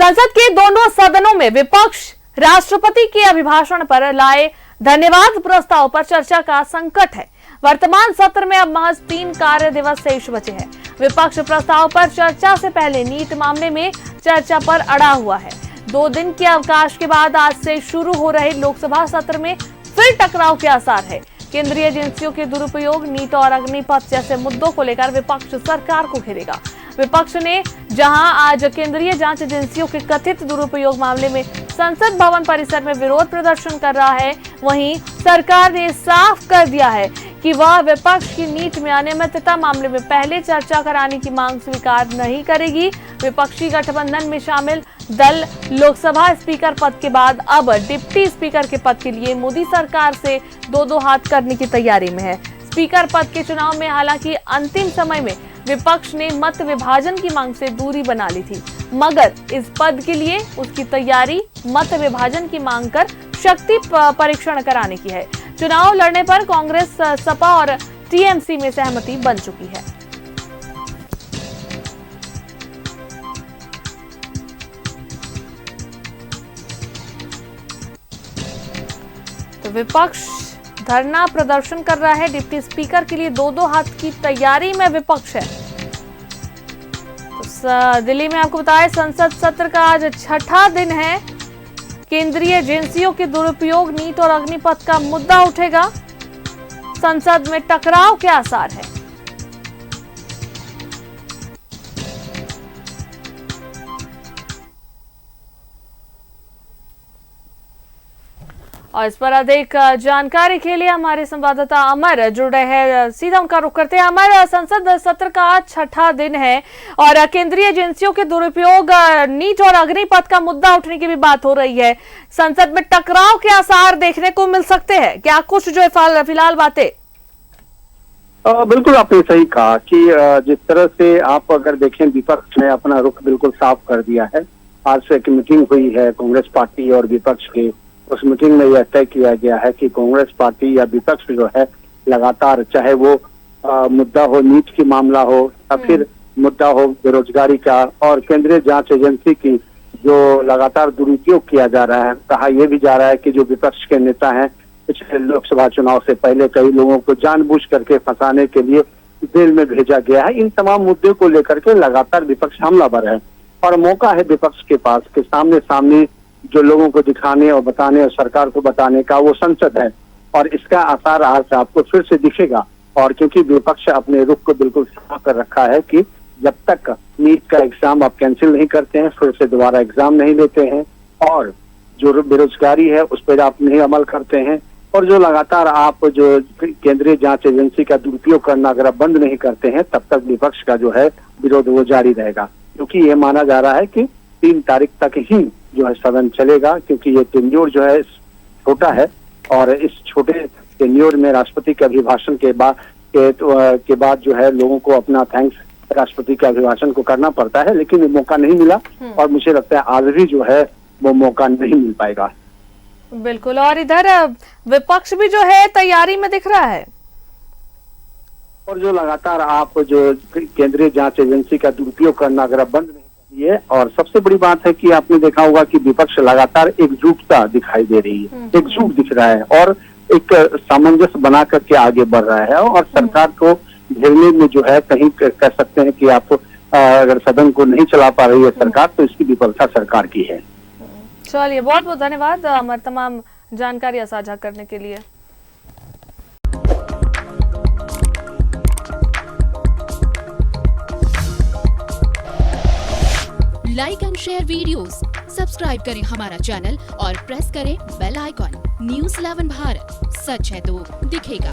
संसद के दोनों सदनों में विपक्ष राष्ट्रपति के अभिभाषण पर लाए धन्यवाद प्रस्ताव पर चर्चा का संकट है। वर्तमान सत्र में अब महज 3 कार्य दिवस शेष बचे हैं। विपक्ष प्रस्ताव पर चर्चा से पहले नीट मामले में चर्चा पर अड़ा हुआ है। 2 दिन के अवकाश के बाद आज से शुरू हो रहे लोकसभा सत्र में फिर टकराव के आसार है। केंद्रीय एजेंसियों के दुरुपयोग, नीट और अग्निपथ जैसे मुद्दों को लेकर विपक्ष सरकार को घेरेगा। विपक्ष ने जहां आज केंद्रीय जांच एजेंसियों के कथित दुरुपयोग मामले में संसद भवन परिसर में विरोध प्रदर्शन कर रहा है, वहीं सरकार ने साफ कर दिया है कि वह विपक्ष की नीट में अनियमितता मामले में पहले चर्चा कराने की मांग स्वीकार नहीं करेगी। विपक्षी गठबंधन में शामिल दल लोकसभा स्पीकर पद के बाद अब डिप्टी स्पीकर के पद के लिए मोदी सरकार से 2-2 हाथ करने की तैयारी में है। स्पीकर पद के चुनाव में हालांकि अंतिम समय में विपक्ष ने मत विभाजन की मांग से दूरी बना ली थी, मगर इस पद के लिए उसकी तैयारी मत विभाजन की मांग कर शक्ति परीक्षण कराने की है। चुनाव लड़ने पर कांग्रेस, सपा और टीएमसी में सहमति बन चुकी है। तो विपक्ष धरना प्रदर्शन कर रहा है। डिप्टी स्पीकर के लिए 2-2 हाथ की तैयारी में विपक्ष है। तो दिल्ली में आपको बताएं, संसद सत्र का आज 6ठा दिन है। केंद्रीय एजेंसियों के दुरुपयोग, नीट और अग्निपथ का मुद्दा उठेगा। संसद में टकराव के आसार है। और इस पर अधिक जानकारी के लिए हमारे संवाददाता अमर जुड़ रहे हैं। सीधा उनका रुख करते हैं। अमर, संसद सत्र का 6ठा दिन है और केंद्रीय एजेंसियों के दुरुपयोग, नीट और अग्निपथ का मुद्दा उठने की भी बात हो रही है। संसद में टकराव के आसार देखने को मिल सकते हैं क्या? कुछ जो फिलहाल बातें। बिल्कुल आपने सही कहा कि जिस तरह से आप अगर देखें, विपक्ष ने अपना रुख बिल्कुल साफ कर दिया है। आज से एक मीटिंग हुई है कांग्रेस पार्टी और विपक्ष के। उस मीटिंग में यह तय किया गया है कि कांग्रेस पार्टी या विपक्ष जो है लगातार, चाहे वो मुद्दा हो नीट की मामला हो या फिर मुद्दा हो बेरोजगारी का और केंद्रीय जांच एजेंसी की जो लगातार दुरुपयोग किया जा रहा है, कहा यह भी जा रहा है कि जो विपक्ष के नेता हैं, पिछले लोकसभा चुनाव से पहले कई लोगों को जानबूझ करके फंसाने के लिए जेल में भेजा गया है। इन तमाम मुद्दों को लेकर के लगातार विपक्ष हमलावर है और मौका है विपक्ष के पास कि सामने सामने जो लोगों को दिखाने और बताने और सरकार को बताने का वो संसद है और इसका आसार आज आपको फिर से दिखेगा। और क्योंकि विपक्ष अपने रुख को बिल्कुल साफ कर रखा है कि जब तक नीट का एग्जाम आप कैंसिल नहीं करते हैं, फिर से दोबारा एग्जाम नहीं लेते हैं और जो बेरोजगारी है उस पर आप नहीं अमल करते हैं और जो लगातार आप जो केंद्रीय जांच एजेंसी का दुरुपयोग करना अगर आप बंद नहीं करते हैं, तब तक विपक्ष का जो है विरोध वो जारी रहेगा। क्योंकि ये माना जा रहा है कि 3 तारीख तक ही जो है सदन चलेगा, क्योंकि ये टेन्योर जो है छोटा है और इस छोटे टेन्योर में राष्ट्रपति के अभिभाषण के बाद जो है लोगों को अपना थैंक्स राष्ट्रपति के अभिभाषण को करना पड़ता है, लेकिन ये मौका नहीं मिला और मुझे लगता है आज भी जो है वो मौका नहीं मिल पाएगा। बिल्कुल। और इधर विपक्ष भी जो है तैयारी में दिख रहा है और जो लगातार आप जो केंद्रीय जांच एजेंसी का दुरुपयोग करना अगर आप बंद नहीं ये, और सबसे बड़ी बात है कि आपने देखा होगा कि विपक्ष लगातार एकजुटता दिखाई दे रही है, एकजुट दिख रहा है और एक सामंजस्य बना करके आगे बढ़ रहा है और सरकार को घेरने में जो है कहीं कह सकते हैं कि आप अगर सदन को नहीं चला पा रही है सरकार, तो इसकी विफलता सरकार की है। चलिए, बहुत बहुत धन्यवाद हमारे तमाम जानकारी साझा करने के लिए। Like and share videos, subscribe करें हमारा चैनल और प्रेस करें बेल आइकॉन। न्यूज़ 11 भारत, सच है तो दिखेगा।